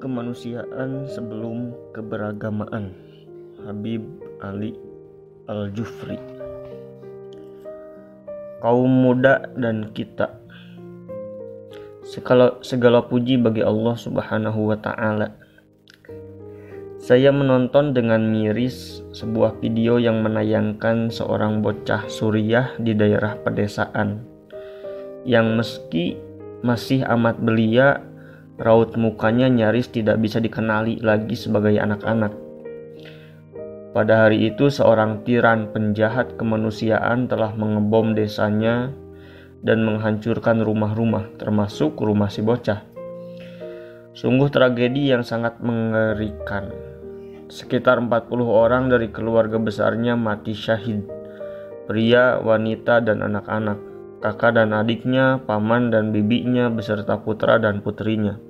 Kemanusiaan sebelum keberagamaan. Habib Ali Al-Jufri. Kaum muda dan kita. Segala puji bagi Allah Subhanahu wa Ta'ala. Saya menonton dengan miris sebuah video yang menayangkan seorang bocah Suriah di daerah pedesaan yang meski masih amat belia, raut mukanya nyaris tidak bisa dikenali lagi sebagai anak-anak. Pada hari itu seorang tiran penjahat kemanusiaan telah mengebom desanya dan menghancurkan rumah-rumah, termasuk rumah si bocah. Sungguh tragedi yang sangat mengerikan. Sekitar 40 orang dari keluarga besarnya mati syahid. Pria, wanita, dan anak-anak, kakak dan adiknya, paman dan bibinya, beserta putra dan putrinya.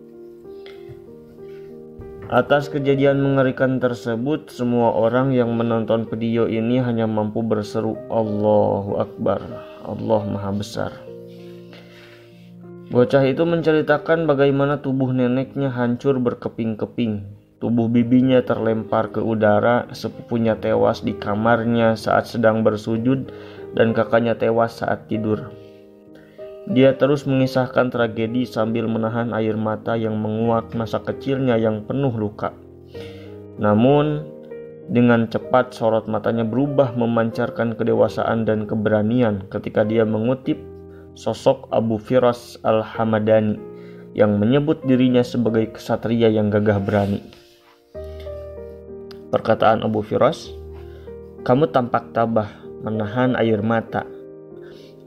Atas kejadian mengerikan tersebut, semua orang yang menonton video ini hanya mampu berseru, Allahu Akbar, Allah Maha Besar. Bocah itu menceritakan bagaimana tubuh neneknya hancur berkeping-keping. Tubuh bibinya terlempar ke udara, sepupunya tewas di kamarnya saat sedang bersujud, dan kakaknya tewas saat tidur. Dia terus mengisahkan tragedi sambil menahan air mata yang menguap masa kecilnya yang penuh luka. Namun, dengan cepat sorot matanya berubah memancarkan kedewasaan dan keberanian ketika dia mengutip sosok Abu Firas Al-Hamadani yang menyebut dirinya sebagai ksatria yang gagah berani. Perkataan Abu Firas, "Kamu tampak tabah menahan air mata.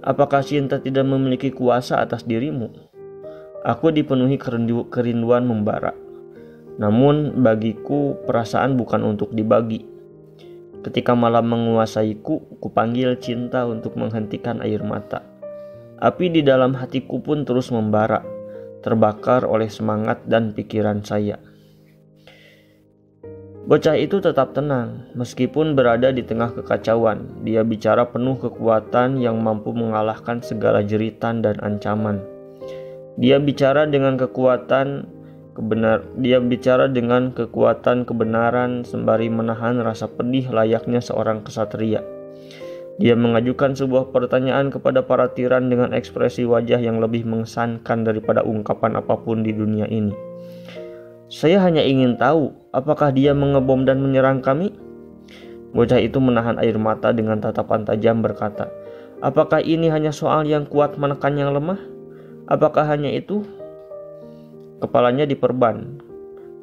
Apakah cinta tidak memiliki kuasa atas dirimu? Aku dipenuhi kerinduan membara. Namun bagiku perasaan bukan untuk dibagi. Ketika malam menguasaiku, kupanggil cinta untuk menghentikan air mata. Api di dalam hatiku pun terus membara, terbakar oleh semangat dan pikiran saya." Bocah itu tetap tenang, meskipun berada di tengah kekacauan. Dia bicara penuh kekuatan yang mampu mengalahkan segala jeritan dan ancaman. Dia bicara dengan kekuatan kebenaran sembari menahan rasa pedih layaknya seorang ksatria. Dia mengajukan sebuah pertanyaan kepada para tiran dengan ekspresi wajah yang lebih mengesankan daripada ungkapan apapun di dunia ini. "Saya hanya ingin tahu, apakah dia mengebom dan menyerang kami?" Bocah itu menahan air mata dengan tatapan tajam berkata, "Apakah ini hanya soal yang kuat menekan yang lemah? Apakah hanya itu?" Kepalanya diperban.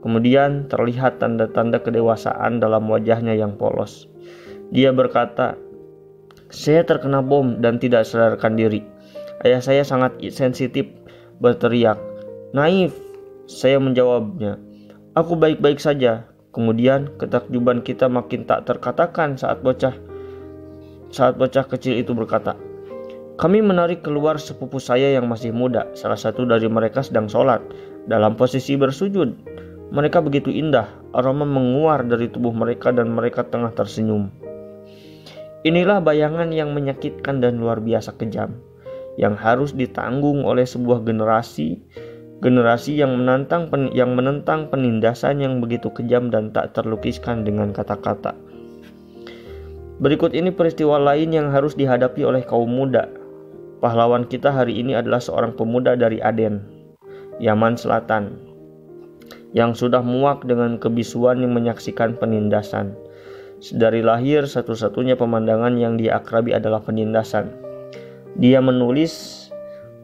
Kemudian terlihat tanda-tanda kedewasaan dalam wajahnya yang polos. Dia berkata, "Saya terkena bom dan tidak sadarkan diri. Ayah saya sangat sensitif, berteriak. Naif, saya menjawabnya. Aku baik-baik saja." Kemudian ketakjuban kita makin tak terkatakan saat bocah kecil itu berkata, "Kami menarik keluar sepupu saya yang masih muda. Salah satu dari mereka sedang sholat, dalam posisi bersujud. Mereka begitu indah, aroma menguar dari tubuh mereka dan mereka tengah tersenyum." Inilah bayangan yang menyakitkan dan luar biasa kejam, yang harus ditanggung oleh sebuah generasi yang menentang penindasan yang begitu kejam dan tak terlukiskan dengan kata-kata. Berikut ini peristiwa lain yang harus dihadapi oleh kaum muda. Pahlawan kita hari ini adalah seorang pemuda dari Aden, Yaman Selatan, yang sudah muak dengan kebisuan yang menyaksikan penindasan. Dari lahir, satu-satunya pemandangan yang dia akrabi adalah penindasan. Dia menulis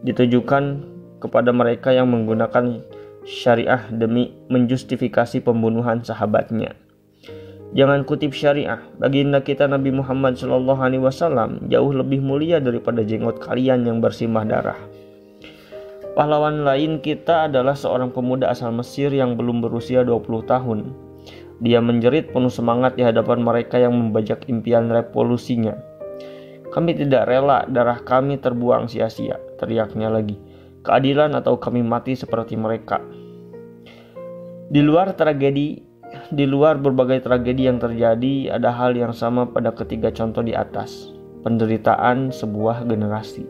ditujukan kepada mereka yang menggunakan syariah demi menjustifikasi pembunuhan sahabatnya. Jangan kutip syariah, baginda kita Nabi Muhammad SAW jauh lebih mulia daripada jenggot kalian yang bersimbah darah. Pahlawan lain kita adalah seorang pemuda asal Mesir yang belum berusia 20 tahun. Dia menjerit penuh semangat di hadapan mereka yang membajak impian revolusinya. "Kami tidak rela darah kami terbuang sia-sia," teriaknya lagi. "Keadilan atau kami mati seperti mereka." Di luar berbagai tragedi yang terjadi, ada hal yang sama pada ketiga contoh di atas. Penderitaan sebuah generasi.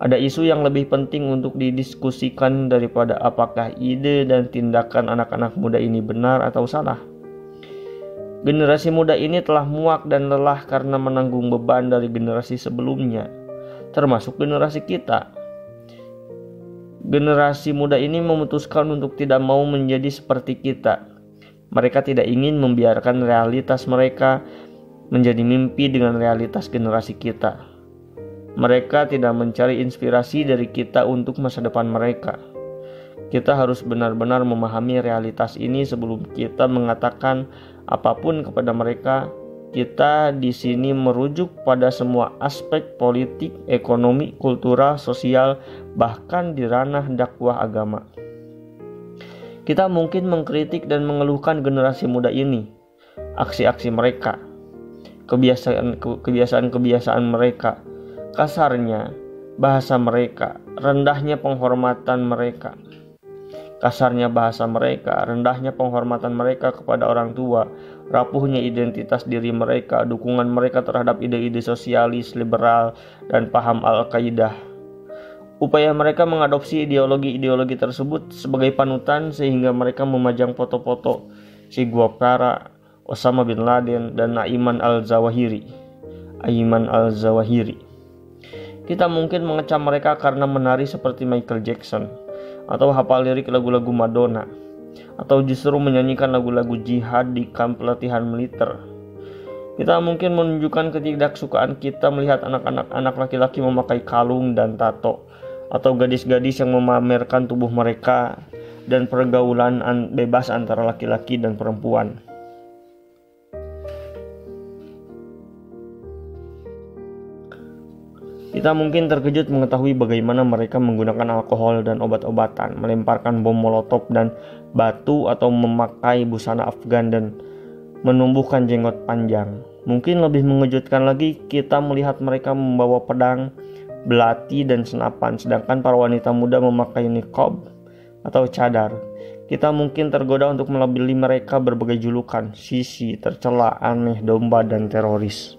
Ada isu yang lebih penting untuk didiskusikan daripada apakah ide dan tindakan anak-anak muda ini benar atau salah. Generasi muda ini telah muak dan lelah karena menanggung beban dari generasi sebelumnya, termasuk generasi kita. Generasi muda ini memutuskan untuk tidak mau menjadi seperti kita. Mereka tidak ingin membiarkan realitas mereka menjadi mimpi dengan realitas generasi kita. Mereka tidak mencari inspirasi dari kita untuk masa depan mereka. Kita harus benar-benar memahami realitas ini sebelum kita mengatakan apapun kepada mereka. Kita di sini merujuk pada semua aspek politik, ekonomi, kultural, sosial, bahkan di ranah dakwah agama. Kita mungkin mengkritik dan mengeluhkan generasi muda ini, aksi-aksi mereka, kebiasaan-kebiasaan mereka, kasarnya bahasa mereka, rendahnya penghormatan mereka. Kasarnya bahasa mereka, rendahnya penghormatan mereka kepada orang tua, rapuhnya identitas diri mereka, dukungan mereka terhadap ide-ide sosialis, liberal, dan paham Al-Qaeda. Upaya mereka mengadopsi ideologi-ideologi tersebut sebagai panutan sehingga mereka memajang foto-foto Che Guevara, Osama bin Laden, dan Ayman al-Zawahiri. Kita mungkin mengecam mereka karena menari seperti Michael Jackson, atau hafal lirik lagu-lagu Madonna, atau justru menyanyikan lagu-lagu jihad di kamp pelatihan militer. Kita mungkin menunjukkan ketidaksukaan kita melihat anak laki-laki memakai kalung dan tato, atau gadis-gadis yang memamerkan tubuh mereka, dan pergaulan bebas antara laki-laki dan perempuan. Kita mungkin terkejut mengetahui bagaimana mereka menggunakan alkohol dan obat-obatan, melemparkan bom molotov dan batu, atau memakai busana Afgan dan menumbuhkan jenggot panjang. Mungkin lebih mengejutkan lagi, kita melihat mereka membawa pedang, belati, dan senapan, sedangkan para wanita muda memakai niqab atau cadar. Kita mungkin tergoda untuk melabeli mereka berbagai julukan, sisi, tercela, aneh, domba, dan teroris.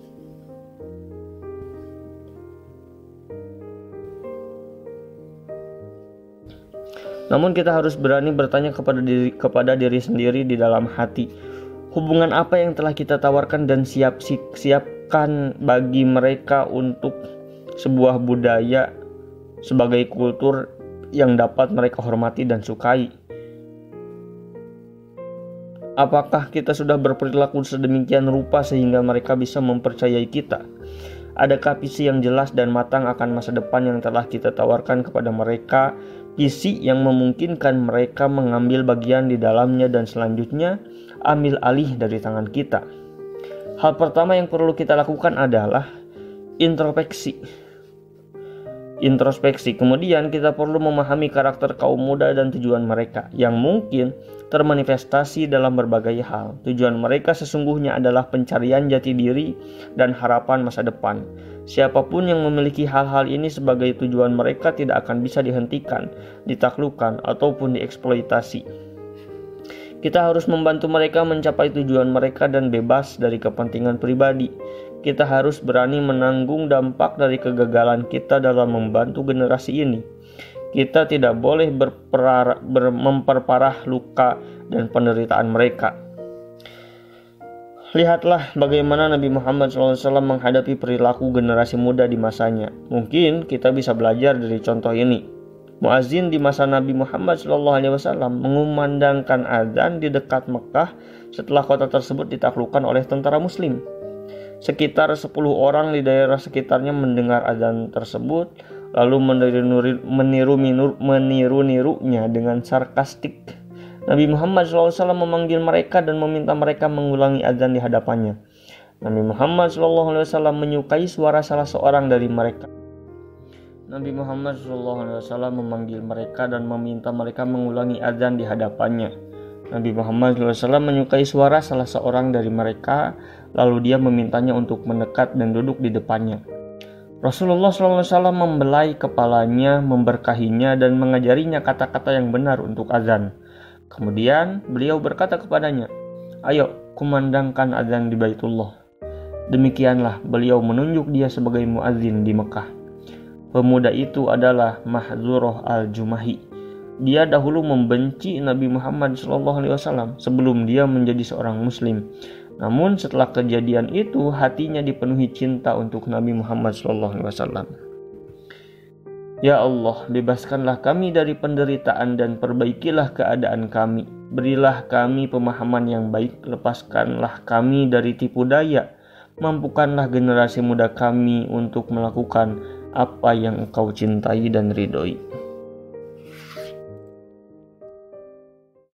Namun kita harus berani bertanya kepada diri sendiri di dalam hati, hubungan apa yang telah kita tawarkan dan siapkan bagi mereka untuk sebuah budaya sebagai kultur yang dapat mereka hormati dan sukai. Apakah kita sudah berperilaku sedemikian rupa sehingga mereka bisa mempercayai kita? Adakah visi yang jelas dan matang akan masa depan yang telah kita tawarkan kepada mereka? Visi yang memungkinkan mereka mengambil bagian di dalamnya dan selanjutnya ambil alih dari tangan kita. Hal pertama yang perlu kita lakukan adalah introspeksi. Kemudian kita perlu memahami karakter kaum muda dan tujuan mereka yang mungkin termanifestasi dalam berbagai hal. Tujuan mereka sesungguhnya adalah pencarian jati diri dan harapan masa depan. Siapapun yang memiliki hal-hal ini sebagai tujuan mereka tidak akan bisa dihentikan, ditaklukkan, ataupun dieksploitasi. Kita harus membantu mereka mencapai tujuan mereka dan bebas dari kepentingan pribadi. Kita harus berani menanggung dampak dari kegagalan kita dalam membantu generasi ini. Kita tidak boleh memperparah luka dan penderitaan mereka. Lihatlah bagaimana Nabi Muhammad SAW menghadapi perilaku generasi muda di masanya. Mungkin kita bisa belajar dari contoh ini. Muazin di masa Nabi Muhammad SAW mengumandangkan azan di dekat Mekah setelah kota tersebut ditaklukkan oleh tentara Muslim. Sekitar 10 orang di daerah sekitarnya mendengar azan tersebut, lalu meniru-nirunya dengan sarkastik. Nabi Muhammad SAW memanggil mereka dan meminta mereka mengulangi azan di hadapannya. Nabi Muhammad SAW menyukai suara salah seorang dari mereka. Nabi Muhammad SAW memanggil mereka dan meminta mereka mengulangi azan di hadapannya. Nabi Muhammad SAW menyukai suara salah seorang dari mereka, lalu dia memintanya untuk mendekat dan duduk di depannya. Rasulullah SAW membelai kepalanya, memberkahinya, dan mengajarinya kata-kata yang benar untuk azan. Kemudian beliau berkata kepadanya, "Ayo, kumandangkan azan di Baitullah." Demikianlah beliau menunjuk dia sebagai muazin di Mekah. Pemuda itu adalah Mahdzurah al-Jumahi. Dia dahulu membenci Nabi Muhammad SAW sebelum dia menjadi seorang muslim. Namun setelah kejadian itu hatinya dipenuhi cinta untuk Nabi Muhammad SAW. Ya Allah, bebaskanlah kami dari penderitaan dan perbaikilah keadaan kami. Berilah kami pemahaman yang baik, lepaskanlah kami dari tipu daya. Mampukanlah generasi muda kami untuk melakukan apa yang Engkau cintai dan ridhoi.